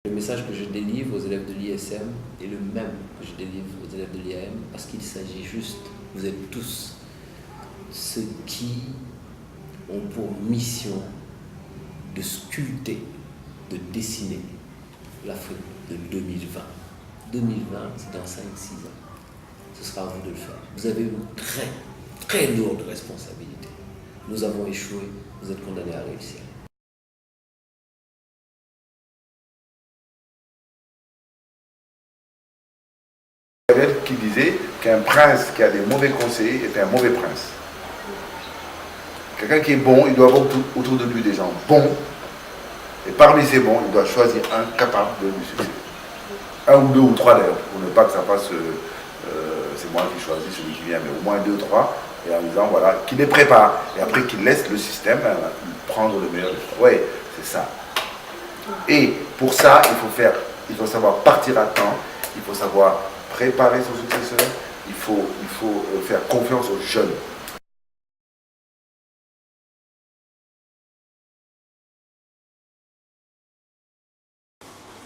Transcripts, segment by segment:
Le message que je délivre aux élèves de l'ISM est le même que je délivre aux élèves de l'IAM parce qu'il s'agit juste, vous êtes tous ceux qui ont pour mission de sculpter, de dessiner l'Afrique de 2020. 2020, c'est dans 5-6 ans. Ce sera à vous de le faire. Vous avez une très, très lourde responsabilité. Nous avons échoué, vous êtes condamnés à réussir. Qui disait qu'un prince qui a des mauvais conseillers est un mauvais prince. Quelqu'un qui est bon, il doit avoir autour de lui des gens bons. Et parmi ces bons, il doit choisir un capable de lui succéder. Un ou deux ou trois d'ailleurs, pour ne pas que ça passe, c'est moi qui choisis celui qui vient, mais au moins 2 ou 3, et en disant voilà, qui les prépare. Et après qu'il laisse le système prendre le meilleur. Oui, c'est ça. Et pour ça, il faut savoir partir à temps, il faut savoir préparer son successeur, il faut faire confiance aux jeunes.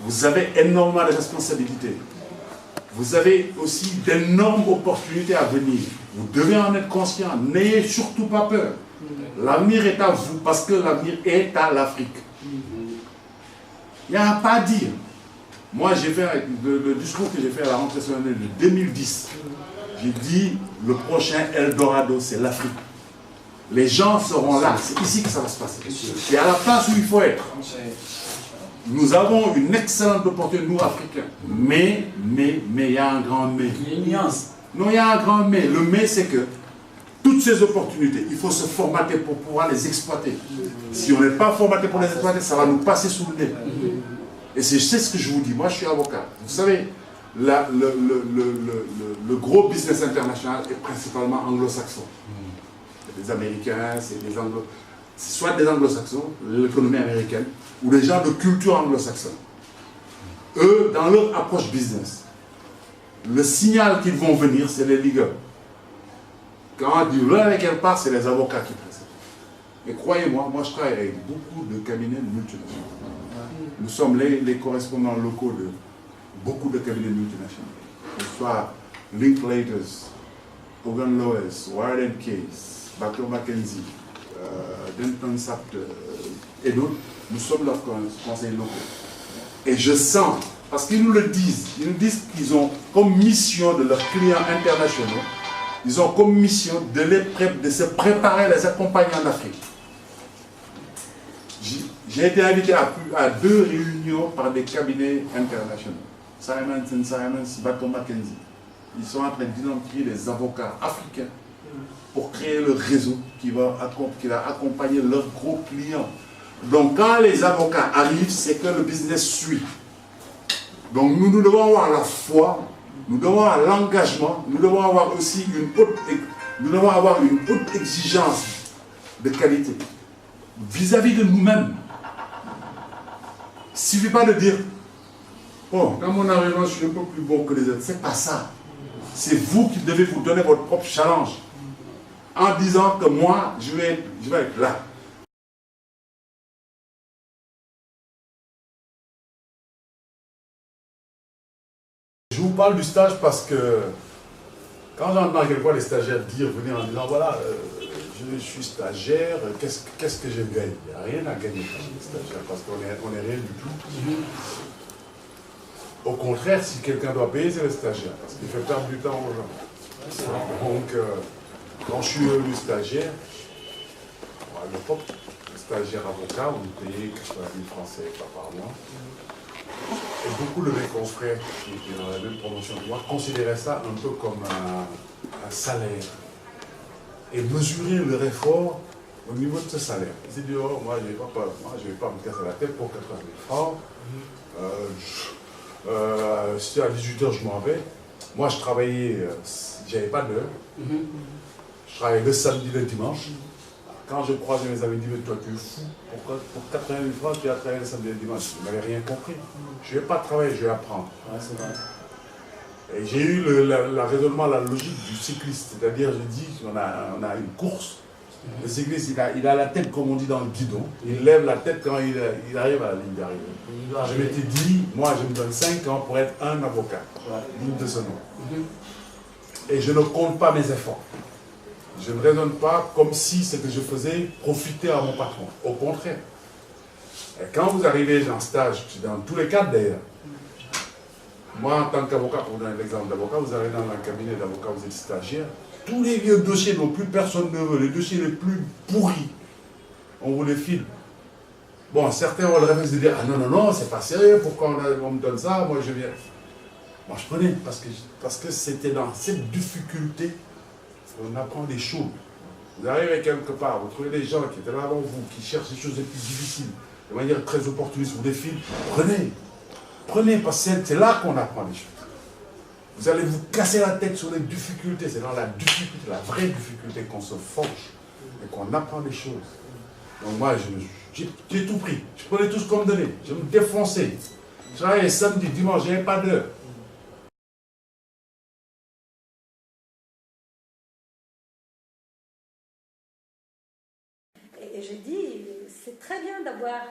Vous avez énormément de responsabilités. Vous avez aussi d'énormes opportunités à venir. Vous devez en être conscient. N'ayez surtout pas peur. L'avenir est à vous parce que l'avenir est à l'Afrique. Il n'y a pas à dire. Moi, j'ai fait le discours que j'ai fait à la rentrée solennelle de 2010. J'ai dit, le prochain Eldorado, c'est l'Afrique. Les gens seront là. C'est ici que ça va se passer. C'est à la place où il faut être. Nous avons une excellente opportunité, nous, Africains. Mais, il y a un grand mais. Il y a une nuance. Non, il y a un grand mais. Le mais, c'est que toutes ces opportunités, il faut se formater pour pouvoir les exploiter. Si on n'est pas formaté pour les exploiter, ça va nous passer sous le nez. Et c'est ce que je vous dis. Moi, je suis avocat. Vous savez, le gros business international est principalement anglo-saxon. C'est des Américains, c'est soit des anglo-saxons, l'économie américaine, ou des gens de culture anglo-saxonne. Eux, dans leur approche business, le signal qu'ils vont venir, c'est les ligueurs. Quand on dit là avec quelque part, c'est les avocats qui précèdent. Et croyez-moi, moi je travaille avec beaucoup de cabinets multinationaux. Nous sommes les correspondants locaux de beaucoup de cabinets multinationaux. Que ce soit Linklaters, Hogan Lovells, Warren Case, Baker McKenzie, Denton Sapt et d'autres. Nous sommes leurs conseillers locaux. Et je sens, parce qu'ils nous le disent, ils nous disent qu'ils ont comme mission de leurs clients internationaux, ils ont comme mission de se préparer à les accompagner en Afrique. J'ai été invité à 2 réunions par des cabinets internationaux. Simon & Simons, Baker McKenzie. Ils sont en train d'identifier des avocats africains pour créer le réseau qui va accompagner leurs gros clients. Donc quand les avocats arrivent, c'est que le business suit. Donc nous devons avoir la foi, nous devons avoir l'engagement, nous devons avoir aussi une haute exigence de qualité vis-à-vis de nous-mêmes. Il ne suffit pas de dire oh, dans mon arrivant, je suis un peu plus bon que les autres. C'est pas ça. C'est vous qui devez vous donner votre propre challenge en disant que moi, je vais être là. Je vous parle du stage parce que quand j'entends quelquefois les stagiaires venir en disant voilà, je suis stagiaire, qu'est-ce que je gagne? Il n'y a rien à gagner quand on est stagiaire parce qu'on n'est rien du tout. Au contraire, si quelqu'un doit payer, c'est le stagiaire parce qu'il fait perdre du temps aux gens. Donc, quand je suis devenu stagiaire, à l'époque, stagiaire avocat, on me payait 80 000 francs CFA par mois. Et beaucoup de mes confrères qui étaient dans la même promotion que moi considéraient ça un peu comme un salaire. Et mesurer leur effort au niveau de ce salaire. Ils se disent, oh, moi je ne vais pas me casser la tête pour 80 000 francs. Si à 18 h je m'en vais, moi je travaillais, j'avais pas d'heure. Je travaillais le samedi, le dimanche. Quand je croisais mes amis, ils me disent, toi tu es fou, pour 80 000 francs tu as travaillé le samedi et le dimanche. Je n'avais rien compris. Je ne vais pas travailler, je vais apprendre. Ouais, c'est vrai. Et j'ai eu le raisonnement, la logique du cycliste. C'est-à-dire, je dis, on a une course, Le cycliste, il a la tête, comme on dit, dans le guidon. Il lève la tête quand il arrive à la ligne d'arrivée. Je m'étais dit, moi, je me donne 5 ans pour être un avocat, digne de ce nom. Et je ne compte pas mes efforts. Je ne raisonne pas comme si ce que je faisais profitait à mon patron. Au contraire. Et quand vous arrivez en stage, dans tous les cadres d'ailleurs, moi, en tant qu'avocat, pour vous donner l'exemple d'avocat, vous arrivez dans un cabinet d'avocat, vous êtes stagiaire, tous les vieux dossiers dont plus personne ne veut, les dossiers les plus pourris, on vous les file. Bon, certains ont le réflexe de dire, ah non, non, non, c'est pas sérieux, pourquoi on me donne ça, moi je viens. Moi je prenais, parce que c'était dans cette difficulté qu'on apprend des choses. Vous arrivez quelque part, vous trouvez des gens qui étaient là avant vous, qui cherchent des choses les plus difficiles, de manière très opportuniste, vous les filent, prenez. Prenez, parce que c'est là qu'on apprend les choses. Vous allez vous casser la tête sur les difficultés. C'est dans la difficulté, la vraie difficulté qu'on se forge et qu'on apprend les choses. Donc moi, j'ai tout pris. Je prenais tout ce qu'on me donnait. Je me défonçais. Je travaillais samedi, dimanche, je n'avais pas d'heure. Et je dis, c'est très bien d'avoir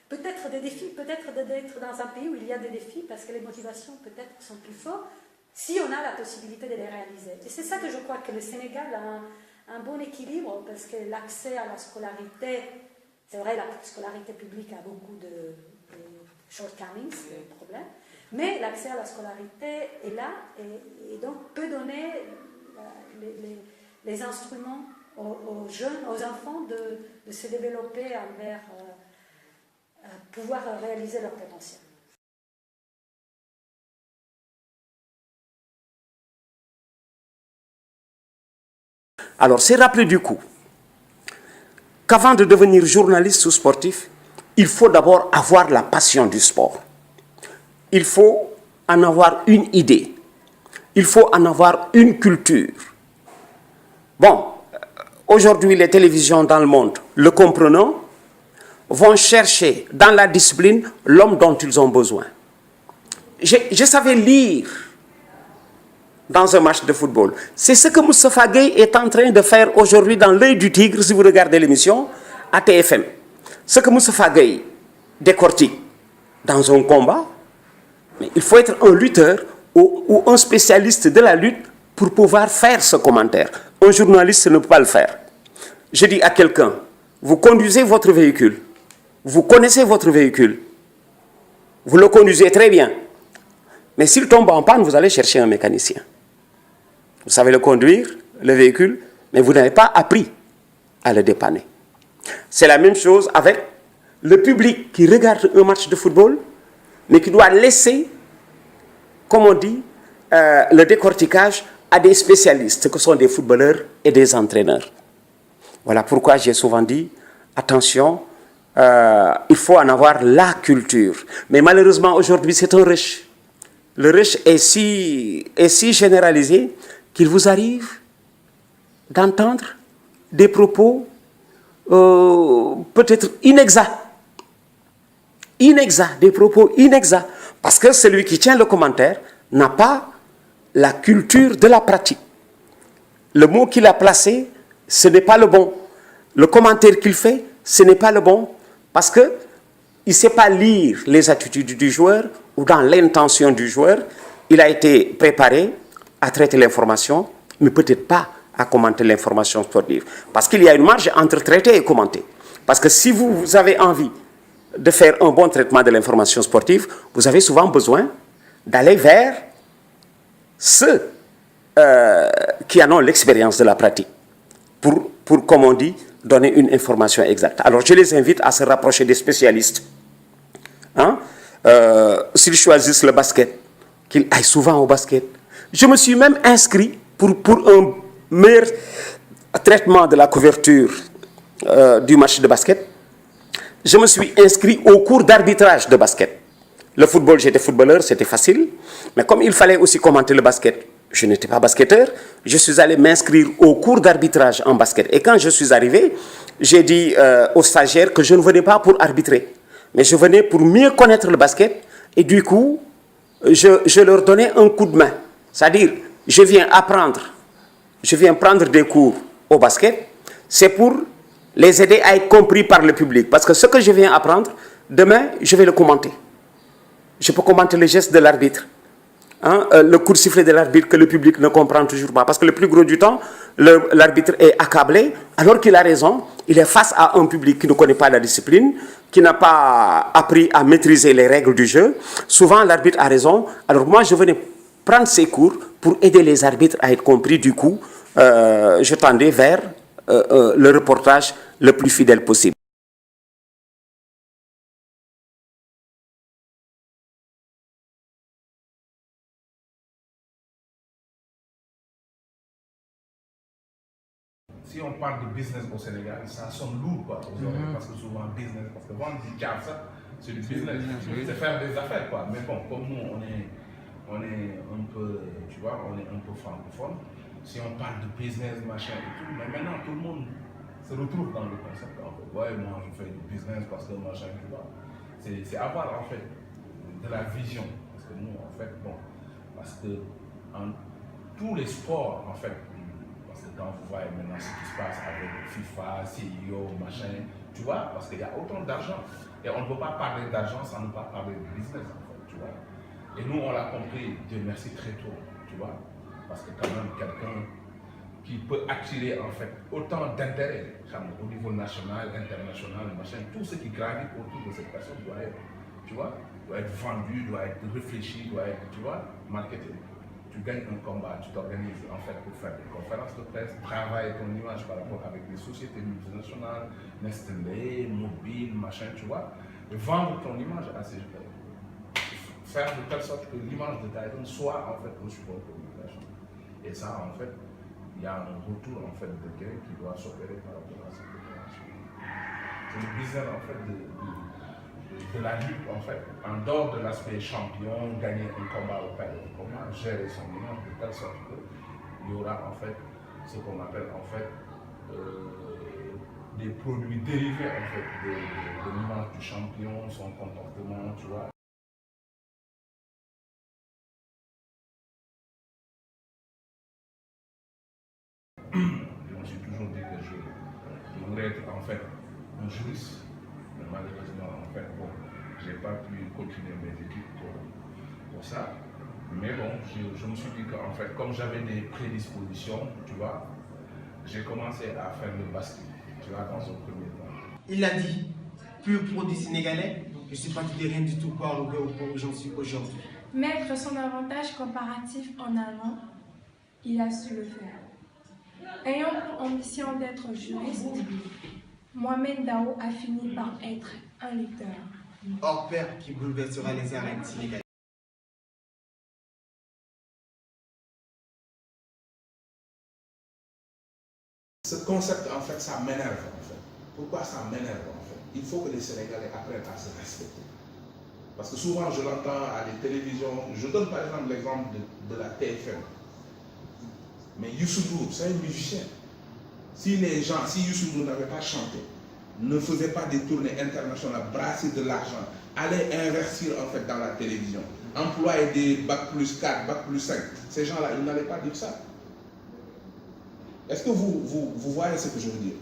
peut-être des défis, peut-être d'être dans un pays où il y a des défis, parce que les motivations peut-être sont plus fortes, si on a la possibilité de les réaliser. Et c'est ça que je crois que le Sénégal a un bon équilibre, parce que l'accès à la scolarité, c'est vrai, la scolarité publique a beaucoup de shortcomings, de problèmes, mais l'accès à la scolarité est là, et donc peut donner les instruments aux jeunes, aux enfants de se développer envers pouvoir réaliser leur potentiel. Alors, c'est rappelé du coup qu'avant de devenir journaliste ou sportif, il faut d'abord avoir la passion du sport. Il faut en avoir une idée. Il faut en avoir une culture. Bon, aujourd'hui, les télévisions dans le monde, le comprenant, vont chercher dans la discipline l'homme dont ils ont besoin. Je savais lire dans un match de football. C'est ce que Moustapha Gueye est en train de faire aujourd'hui dans l'œil du tigre, si vous regardez l'émission, à TFM. Ce que Moustapha Gueye décortique dans un combat, mais il faut être un lutteur ou un spécialiste de la lutte pour pouvoir faire ce commentaire. Un journaliste ne peut pas le faire. Je dis à quelqu'un, vous conduisez votre véhicule, vous connaissez votre véhicule, vous le conduisez très bien, mais s'il tombe en panne, vous allez chercher un mécanicien. Vous savez le conduire, le véhicule, mais vous n'avez pas appris à le dépanner. C'est la même chose avec le public qui regarde un match de football, mais qui doit laisser, comme on dit, le décortiquage à des spécialistes, que sont des footballeurs et des entraîneurs. Voilà pourquoi j'ai souvent dit, attention, il faut en avoir la culture. Mais malheureusement, aujourd'hui, c'est un rush. Le rush est si généralisé qu'il vous arrive d'entendre des propos peut-être inexacts. Des propos inexacts. Parce que celui qui tient le commentaire n'a pas la culture de la pratique. Le mot qu'il a placé, ce n'est pas le bon. Le commentaire qu'il fait, ce n'est pas le bon. Parce qu'il ne sait pas lire les attitudes du joueur ou dans l'intention du joueur. Il a été préparé à traiter l'information, mais peut-être pas à commenter l'information sportive. Parce qu'il y a une marge entre traiter et commenter. Parce que si vous avez envie de faire un bon traitement de l'information sportive, vous avez souvent besoin d'aller vers ceux qui en ont l'expérience de la pratique pour, comme on dit, donner une information exacte. Alors je les invite à se rapprocher des spécialistes. Hein? S'ils choisissent le basket, qu'ils aillent souvent au basket. Je me suis même inscrit pour un meilleur traitement de la couverture du match de basket. Je me suis inscrit au cours d'arbitrage de basket. Le football, j'étais footballeur, c'était facile. Mais comme il fallait aussi commenter le basket, je n'étais pas basketteur, je suis allé m'inscrire au cours d'arbitrage en basket. Et quand je suis arrivé, j'ai dit aux stagiaires que je ne venais pas pour arbitrer, mais je venais pour mieux connaître le basket. Et du coup, je leur donnais un coup de main. C'est-à-dire, je viens prendre des cours au basket. c'est pour les aider à être compris par le public. Parce que ce que je viens apprendre, demain, je vais le commenter. Je peux commenter les gestes de l'arbitre. Le coup de sifflet de l'arbitre que le public ne comprend toujours pas. Parce que le plus gros du temps, l'arbitre est accablé, alors qu'il a raison. Il est face à un public qui ne connaît pas la discipline, qui n'a pas appris à maîtriser les règles du jeu. Souvent, l'arbitre a raison. Alors moi, je venais prendre ces cours pour aider les arbitres à être compris. Du coup, je tendais vers le reportage le plus fidèle possible. Si on parle de business au Sénégal, ça sonne lourd quoi, parce que souvent business, parce que vendre du job, ça, c'est du business, c'est faire des affaires quoi. Mais bon, comme nous on est un peu, tu vois, on est un peu francophone, si on parle de business, machin et tout, mais maintenant tout le monde se retrouve dans le concept en fait. Ouais, moi je fais du business parce que machin, tu vois. C'est avoir en fait de la vision, parce que nous en fait, bon, parce que en tous les sports en fait, quand vous voyez maintenant ce qui se passe avec FIFA, CIO, machin, tu vois, parce qu'il y a autant d'argent. Et on ne peut pas parler d'argent sans ne pas parler de business, en fait, tu vois. Et nous, on l'a compris, Dieu merci, très tôt, tu vois. Parce que quand même, quelqu'un qui peut attirer, en fait, autant d'intérêt, au niveau national, international, machin, tout ce qui gravite autour de cette personne doit être, tu vois, doit être vendu, doit être réfléchi, doit être, tu vois, marketé. Tu gagnes un combat, tu t'organises en fait pour faire des conférences de presse, travailler ton image par rapport avec des sociétés multinationales, Nestlé, Mobile, machin, tu vois, et vendre ton image à ces gens. Faire de telle sorte que l'image de Titan soit en fait un support de communication. Et ça, en fait, il y a un retour en fait de gain qui doit s'opérer par rapport à cette opération. C'est le business en fait de la lutte, en fait, en dehors de l'aspect champion, gagner un combat au père, comment gérer son image de telle sorte qu'il y aura en fait ce qu'on appelle en fait des produits dérivés en fait de l'image du champion, son comportement, tu vois. Je me suis toujours dit que je voulais être en fait un juriste. Mais malheureusement, en fait, bon, je n'ai pas pu continuer mes études pour ça. Mais bon, je me suis dit qu'en fait, comme j'avais des prédispositions, tu vois, j'ai commencé à faire le basket, tu vois, dans un premier temps. Il a dit, pur produit sénégalais, je ne suis pas tout et rien du tout pour arriver au point où j'en suis aujourd'hui. Mettre son avantage comparatif en avant, il a su le faire. Ayant pour ambition d'être juriste, Mohamed Dao a fini par être un lutteur. Hors pair qui bouleversera les arènes sénégalaises. Ce concept, en fait, ça m'énerve, en fait. Pourquoi ça m'énerve, en fait? Il faut que les Sénégalais apprennent à se respecter. Parce que souvent, je l'entends à des télévisions. Je donne par exemple l'exemple de la TFM. Mais Youssou Ndour, c'est un musicien. Si Youssou Ndour n'avait pas chanté, ne faisait pas des tournées internationales, brasser de l'argent, aller investir en fait dans la télévision, employer des bac plus 4, bac plus 5, ces gens-là, ils n'allaient pas dire ça. Est-ce que vous voyez ce que je veux dire?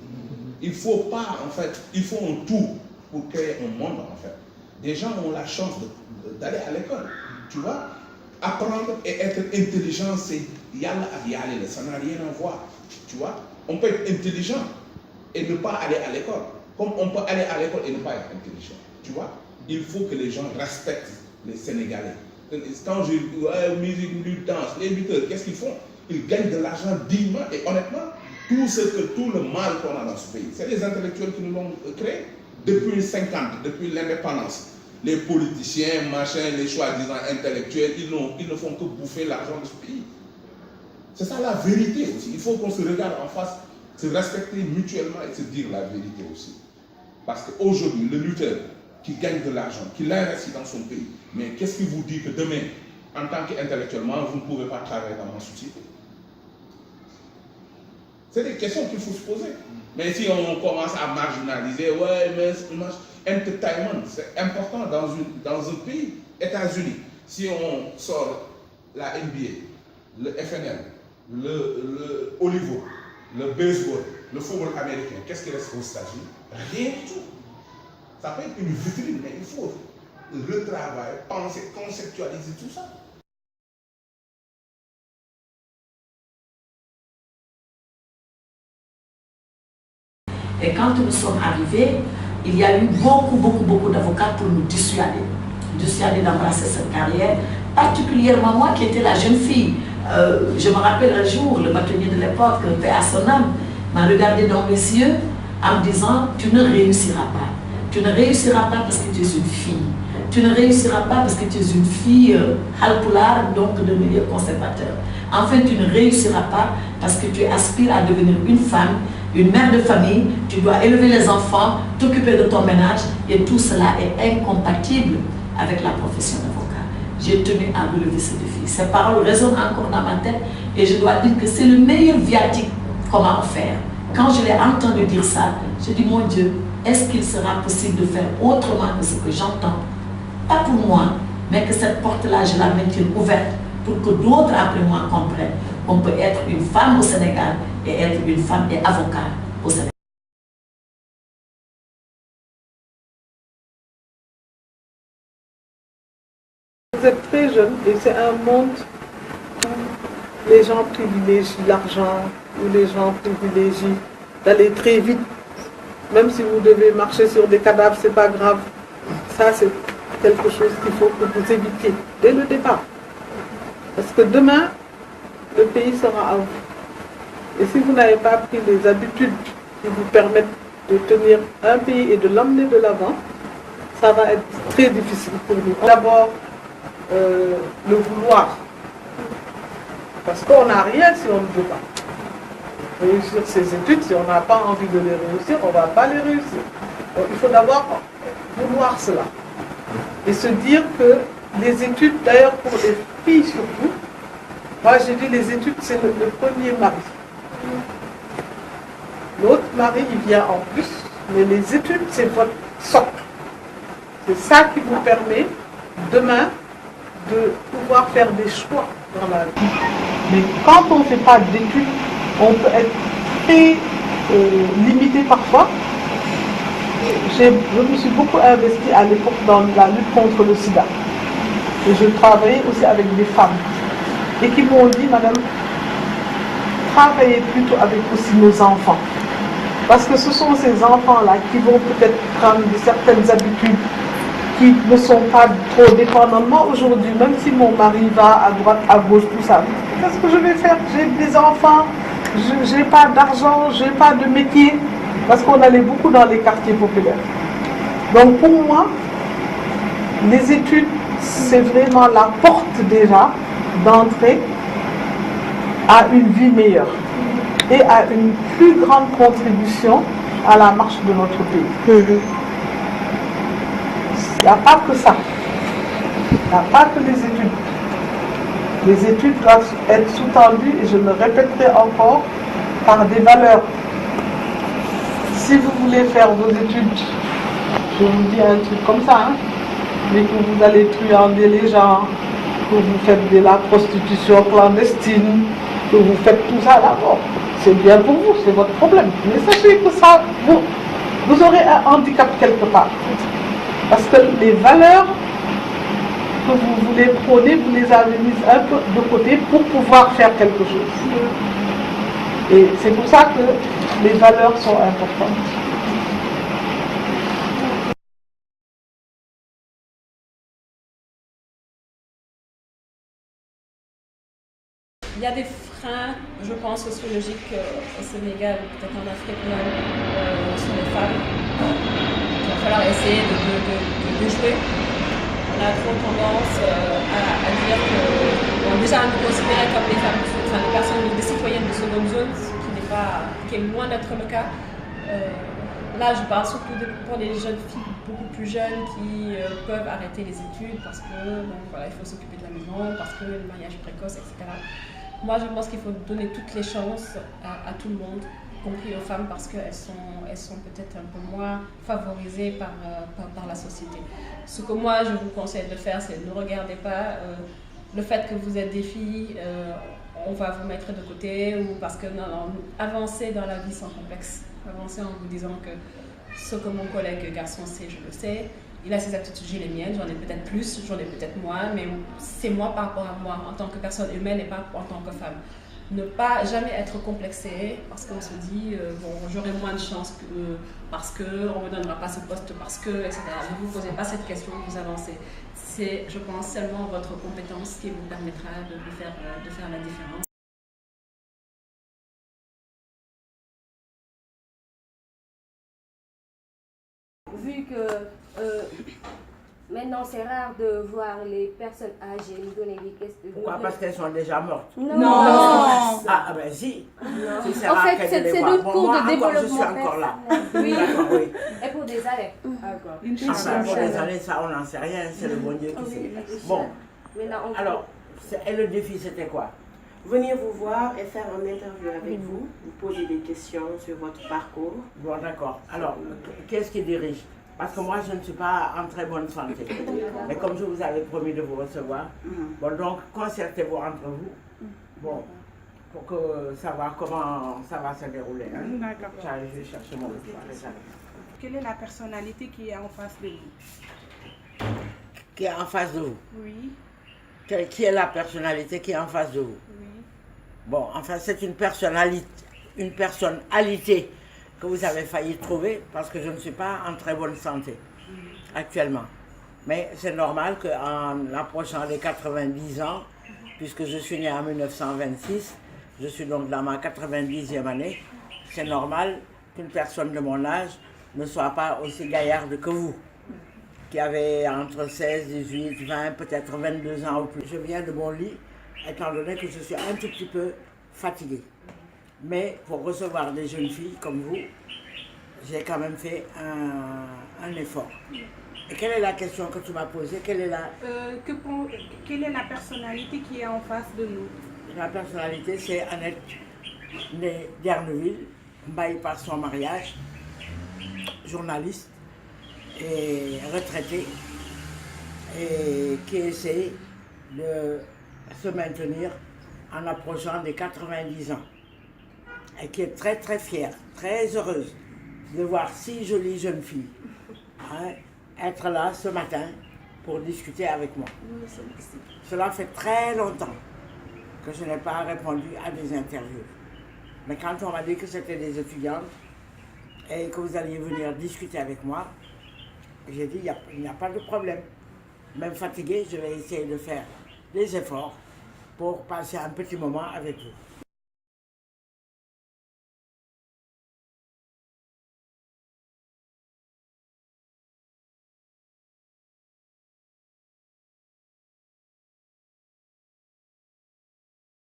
Il faut pas, en fait, il faut un tout pour créer un monde, en fait. Des gens ont la chance d'aller à l'école, tu vois. Apprendre et être intelligent, c'est yalla à yalla, ça n'a rien à voir, tu vois. On peut être intelligent et ne pas aller à l'école, comme on peut aller à l'école et ne pas être intelligent, tu vois. Il faut que les gens respectent les Sénégalais. Quand je dis ouais, musique, lutte, danse, les lutteurs, qu'est-ce qu'ils font? Ils gagnent de l'argent dignement et honnêtement. Tout le mal qu'on a dans ce pays, c'est les intellectuels qui nous l'ont créé depuis 50, depuis l'indépendance. Les politiciens, machin, les soi-disant intellectuels, ils ne font que bouffer l'argent de ce pays. C'est ça la vérité aussi. Il faut qu'on se regarde en face, se respecter mutuellement et se dire la vérité aussi. Parce qu'aujourd'hui, le lutteur qui gagne de l'argent, qui l'investit dans son pays, mais qu'est-ce qui vous dit que demain, en tant qu'intellectuellement, vous ne pouvez pas travailler dans ma société? C'est des questions qu'il faut se poser. Mais si on commence à marginaliser, ouais, mais entertainment, c'est important dans un pays, États-Unis. Si on sort la NBA, le FNL, le Hollywood, le baseball, le football américain, qu'est-ce qui reste aux États-Unis? Rien du tout. Ça peut être une vitrine, mais il faut retravailler, penser, conceptualiser tout ça. Et quand nous sommes arrivés, il y a eu beaucoup d'avocats pour nous dissuader d'embrasser cette carrière, particulièrement moi qui étais la jeune fille. Je me rappelle un jour, le bâtonnier de l'époque, paix à son âme, m'a regardé dans mes yeux en me disant « Tu ne réussiras pas. Tu ne réussiras pas parce que tu es une fille. Tu ne réussiras pas parce que tu es une fille halpoulard, donc de milieu conservateur. Enfin, tu ne réussiras pas parce que tu aspires à devenir une femme, une mère de famille, tu dois élever les enfants, t'occuper de ton ménage, et tout cela est incompatible avec la profession d'avocat. » J'ai tenu à relever ce défi. Ces paroles résonnent encore dans ma tête et je dois dire que c'est le meilleur viatique qu'on m'a offert. Quand je l'ai entendu dire ça, je dis, mon Dieu, est-ce qu'il sera possible de faire autrement que ce que j'entends? Pas pour moi, mais que cette porte-là, je la maintienne ouverte pour que d'autres après moi comprennent qu'on peut être une femme au Sénégal et être une femme et avocat au Sénégal. Vous êtes très jeune et c'est un monde où les gens privilégient l'argent, où les gens privilégient d'aller très vite. Même si vous devez marcher sur des cadavres, c'est pas grave. Ça, c'est quelque chose qu'il faut que vous évitiez dès le départ. Parce que demain, le pays sera à vous. Et si vous n'avez pas pris les habitudes qui vous permettent de tenir un pays et de l'emmener de l'avant, ça va être très difficile pour nous. D'abord, le vouloir. Parce qu'on n'a rien si on ne veut pas. Réussir ses études, si on n'a pas envie de les réussir, on ne va pas les réussir. Donc, il faut d'abord vouloir cela. Et se dire que les études, d'ailleurs pour les filles surtout, moi j'ai dit les études c'est le premier mari. L'autre mari il vient en plus, mais les études c'est votre socle. C'est ça qui vous permet demain de pouvoir faire des choix dans la vie. Mais quand on ne fait pas d'études, on peut être très limité parfois. Je me suis beaucoup investie à l'époque dans la lutte contre le sida. Et je travaillais aussi avec des femmes. Et qui m'ont dit, madame, travaillez plutôt avec aussi nos enfants. Parce que ce sont ces enfants-là qui vont peut-être prendre certaines habitudes qui ne sont pas trop dépendantes. Moi aujourd'hui, même si mon mari va à droite, à gauche, tout ça, qu'est-ce que je vais faire? J'ai des enfants, je n'ai pas d'argent, je n'ai pas de métier. Parce qu'on allait beaucoup dans les quartiers populaires. Donc pour moi, les études, c'est vraiment la porte déjà d'entrée à une vie meilleure et à une plus grande contribution à la marche de notre pays. Il n'y a pas que ça. Il n'y a pas que les études. Les études doivent être sous-tendues, et je le répéterai encore, par des valeurs. Si vous voulez faire vos études, je vous dis un truc comme ça, mais que vous allez truander les gens, que vous faites de la prostitution clandestine, que vous faites tout ça d'abord, c'est bien pour vous, c'est votre problème. Mais sachez que ça, vous aurez un handicap quelque part. Parce que les valeurs que vous voulez prôner, vous les avez mises un peu de côté pour pouvoir faire quelque chose. Et c'est pour ça que les valeurs sont importantes. Il y a des freins, je pense, sociologiques au Sénégal, peut-être en Afrique même, sur les femmes. Il va falloir essayer de jouer. On a trop tendance à dire que, bon, déjà, à nous considérer comme des femmes, enfin des personnes, des citoyennes de seconde zone, ce qui est loin d'être le cas. Là, je parle surtout pour les jeunes filles beaucoup plus jeunes qui peuvent arrêter les études parce que bon, voilà, il faut s'occuper de la maison, parce que le mariage précoce, etc. Moi, je pense qu'il faut donner toutes les chances à tout le monde, y compris aux femmes, parce qu'elles sont peut-être un peu moins favorisées par la société. Ce que moi, je vous conseille de faire, c'est ne regardez pas le fait que vous êtes des filles. on va vous mettre de côté ou parce que non, avancez dans la vie sans complexe. Avancez en vous disant que ce que mon collègue garçon sait, je le sais. Il a ses aptitudes, j'ai les miennes, j'en ai peut-être plus, j'en ai peut-être moins, mais c'est moi par rapport à moi en tant que personne humaine et pas en tant que femme. Ne pas jamais être complexé parce qu'on se dit bon, j'aurai moins de chance parce qu'on ne me donnera pas ce poste, parce que, etc. Ne vous posez pas cette question, vous avancez. C'est, je pense, seulement votre compétence qui vous permettra de faire la différence. Vu que maintenant c'est rare de voir les personnes âgées nous donner des questions. Pourquoi? Parce qu'elles sont déjà mortes. Non. Ah ben si. Non. Si En fait, c'est notre cours de développement. Je suis encore là. Oui. Oui. Et pour des années. Pour des années, ça on n'en sait rien. C'est le bon Dieu qui sait. Bon. Alors, et le défi c'était quoi? Venir vous voir et faire un interview avec vous, vous poser des questions sur votre parcours. Bon, d'accord. Alors, qu'est-ce qui dirige? Parce que moi, je ne suis pas en très bonne santé. Mais comme je vous avais promis de vous recevoir, bon, donc, concertez-vous entre vous. Bon, pour que savoir comment ça va se dérouler. Hein. D'accord. Je vais chercher mon livre. Quelle est la personnalité qui est en face de vous? Qui est en face de vous? Oui. Qui est la personnalité qui est en face de vous? Oui. Bon, enfin, c'est une personnalité que vous avez failli trouver parce que je ne suis pas en très bonne santé actuellement. Mais c'est normal qu'en approchant les 90 ans, puisque je suis né en 1926, je suis donc dans ma 90e année, c'est normal qu'une personne de mon âge ne soit pas aussi gaillarde que vous, qui avez entre 16, 18, 20, peut-être 22 ans ou plus. Je viens de mon lit, étant donné que je suis un tout petit peu fatiguée. Mais pour recevoir des jeunes filles comme vous, j'ai quand même fait un effort. Et quelle est la question que tu m'as posée? Quelle est la personnalité qui est en face de nous? La personnalité, c'est Annette, née d'Erneville, Mbaye par son mariage, journaliste et retraitée, et qui essaie de se maintenir en approchant des 90 ans. Et qui est très très fière, très heureuse de voir 6 jolies jeunes filles être là ce matin pour discuter avec moi. Cela fait très longtemps que je n'ai pas répondu à des interviews. Mais quand on m'a dit que c'était des étudiantes et que vous alliez venir discuter avec moi, j'ai dit il n'y a pas de problème. Même fatiguée, je vais essayer de faire des efforts pour passer un petit moment avec vous.